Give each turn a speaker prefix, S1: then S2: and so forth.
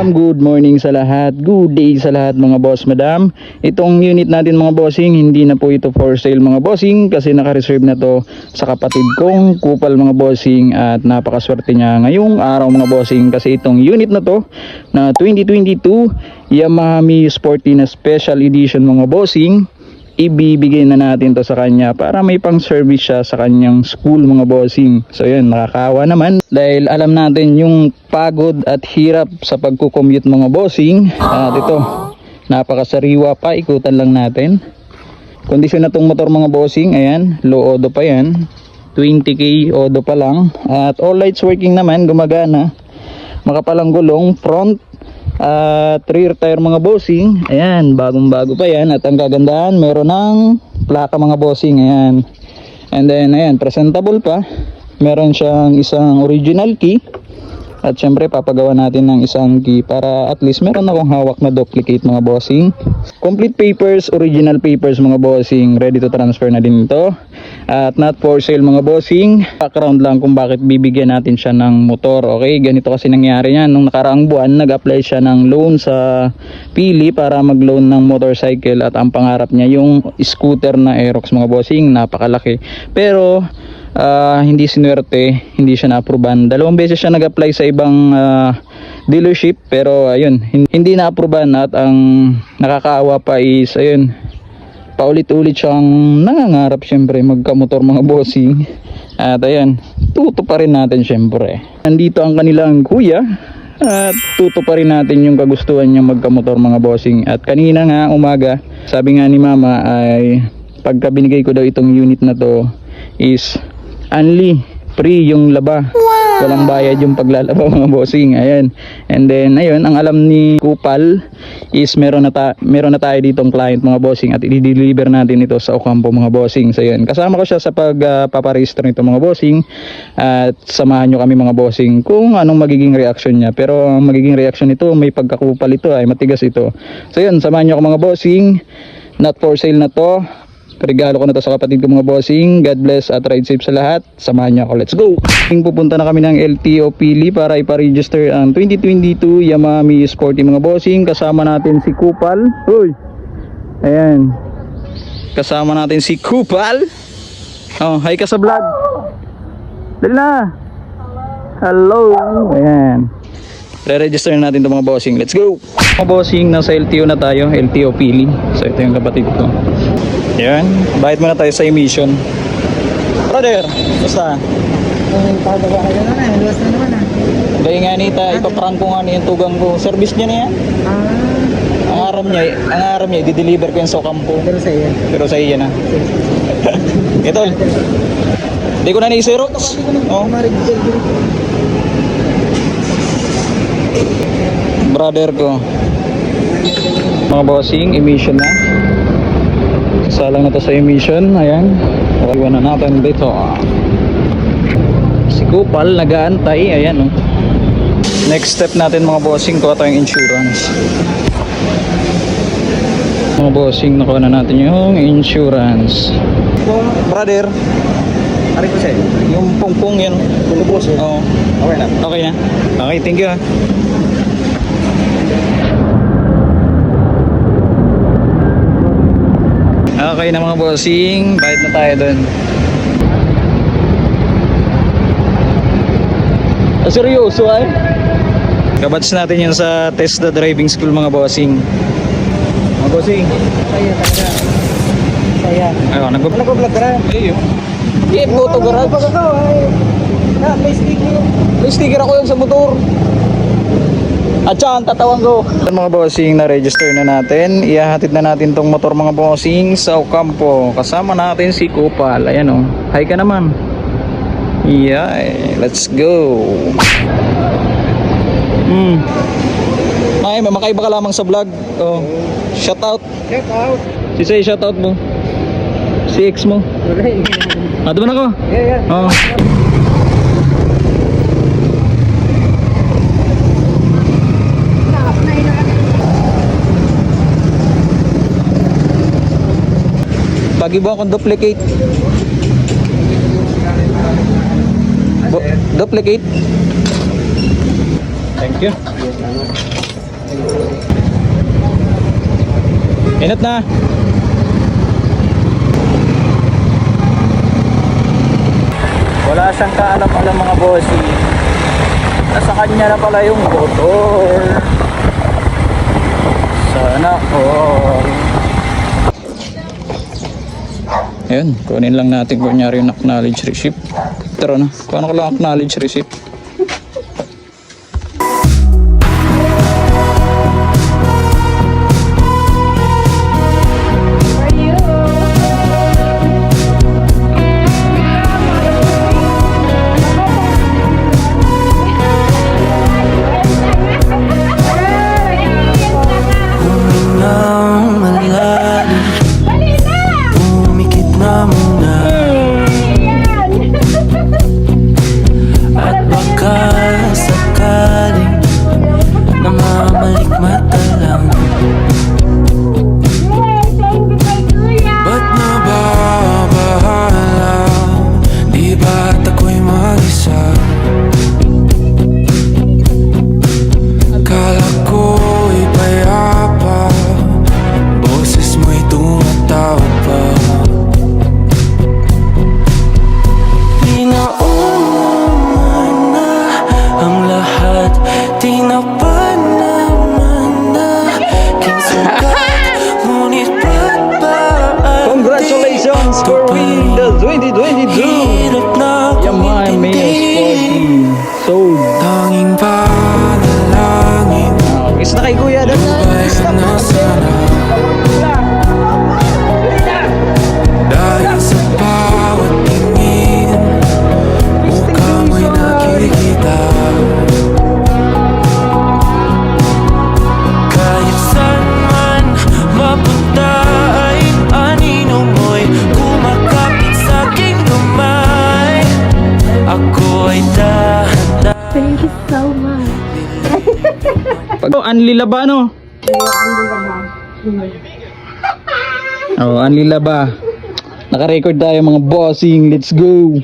S1: madam, good morning sa lahat, good day sa lahat mga boss madam. Itong unit natin mga bossing, hindi na po ito for sale mga bossing kasi naka-reserve na to sa kapatid kong kupal mga bossing. At napakaswerte niya ngayong araw mga bossing kasi itong unit na to na 2022 Yamaha Mio Sporty na Special Edition mga bossing, ibibigay na natin to sa kanya para may pang service siya sa kanyang school mga bossing. So yun, nakakaawa naman dahil alam natin yung pagod at hirap sa pagkukommute mga bossing. At ito, napakasariwa pa, ikutan lang natin. Kondisyon na tong motor mga bossing, ayan, low odo pa yan, 20k odo pa lang. At all lights working naman, gumagana, makapalang gulong, front at rear tire mga bossing, ayan, bagong bago pa yan. At ang kagandahan, meron ng plaka mga bossing, ayan. And then ayan, presentable pa, meron siyang isang original key. At syempre papagawa natin ng isang key para at least meron akong hawak na duplicate mga bossing. Complete papers, original papers mga bossing, ready to transfer na din ito. At not for sale mga bossing. Background lang kung bakit bibigyan natin siya ng motor. Okay, ganito kasi nangyari yan. Nung nakaraang buwan, nag-apply siya ng loan sa Pili para mag-loan ng motorcycle. At ang pangarap niya yung scooter na Aerox mga bossing, napakalaki. Pero hindi sinuwerte, hindi siya na-approvean. Dalawang beses siya nag-apply sa ibang dealership pero ayun, hindi na-approvean. At ang nakakaawa pa is ayun, paulit-ulit siyang nangangarap syempre magkamotor mga bossing. At ayun, tuto pa rin natin syempre. Nandito ang kanilang kuya at tuto pa rin natin yung kagustuhan niya magkamotor mga bossing. At kanina nga umaga, sabi nga ni mama ay pagka binigay ko daw itong unit na to is only free yung laba. Walang bayad yung paglalaba mga bossing. Ayan. And then ayun, ang alam ni Kupal is meron na tayo ditong client mga bossing at i-deliver natin ito sa Ocampo mga bossing. So yun, kasama ko siya sa pagpaparegister nito mga bossing. At samahan nyo kami mga bossing kung anong magiging reaction niya. Pero ang magiging reaction nito, may pagkakupal ito, ay matigas ito. So yun, samahan nyo ako mga bossing. Not for sale na to. Regalo ko na to sa kapatid ko mga bossing. God bless at ride safe sa lahat. Samahan niyo ako, let's go. Pupunta na kami ng LTO Pili para ipa-register ang 2022 Yamaha Mio Sporty mga bossing. Kasama natin si Kupal. Uy, ayan, kasama natin si Kupal. Oh, hi ka sa vlog. Dali na. Hello. Ayan, re-register natin ito mga bossing, let's go. Mga bossing, nasa LTO na tayo, LTO Pili. So ito yung kapatid ko. Yan, bayad muna tayo sa emission. Brother, basta?
S2: Pagbawa ka na, luwas na naman
S1: Dahil nga nita, ipaprank ko nga niya yung tugang ko. Service niya na yan. Ang aram niya, i-deliver ko yan sa Ocampo. Pero sa iya na. Ito, di ko na ni-xerox. Oh. Brother ko. Mga bossing, emission na. Salang na to sa emission. Ayan, iwan na natin dito. Si Kupal nag-aantay. Ayan, oh. Next step natin mga bossing, kuha tayong insurance. Mga bossing, nakuha na natin yung insurance. Brother,
S2: Ari ko sa'yo.
S1: yung pungpung yan.
S2: Tulubos eh.
S1: Oo.
S2: Okay na.
S1: Okay na. Okay, thank you. Okay na mga bossing, bayad na tayo dun. Seryoso ay? Kabats natin yan sa Tesla Driving School mga bossing. Mga bossing.
S2: Saya talaga. Saya.
S1: Ayun,
S2: Nag-vlog ka na?
S1: Ayun. Photo garage.
S2: Pag ako ay may sticker.
S1: May sticker ako yun sa motor. At saka ang tatawang ko. Mga bossing, na-register na natin. Ihahatid na natin tong motor mga bossing sa Ocampo. Kasama natin si Kupal. Ayan o. Hi ka naman. Yeah, let's go. Ay, may makaiba ka lamang sa vlog. Oh. Shout out.
S2: Check out.
S1: Si Say, shout out mo. Si ex mo. Doon ako.
S2: Yeah.
S1: Oh. Pag-iba akong duplicate. Duplicate. Thank you. Inat na. Wala siyang kaalam-alam mga bossing. Nasa kanya na pala yung motor. Sana all. Ayun, kunin lang natin kunyari yung acknowledge receipt. Tara na, paano ko lang acknowledge receipt? Congratulations for winning the 2022 Yamaha Mia Sporty sold.
S3: Tanging panalangin
S1: Kiss na kay kuya doon. Kiss na
S3: na sana dahil sa bawat tingin mukha mo'y nakikita. Kahit saan man mapunta ay anino mo'y kumakapit sa aking kamay. Ako ay dahan-dahan.
S4: Thank you so much.
S1: Anli Laba no? Oh, Anli Laba. Naka-record tayo mga bossing. Let's go.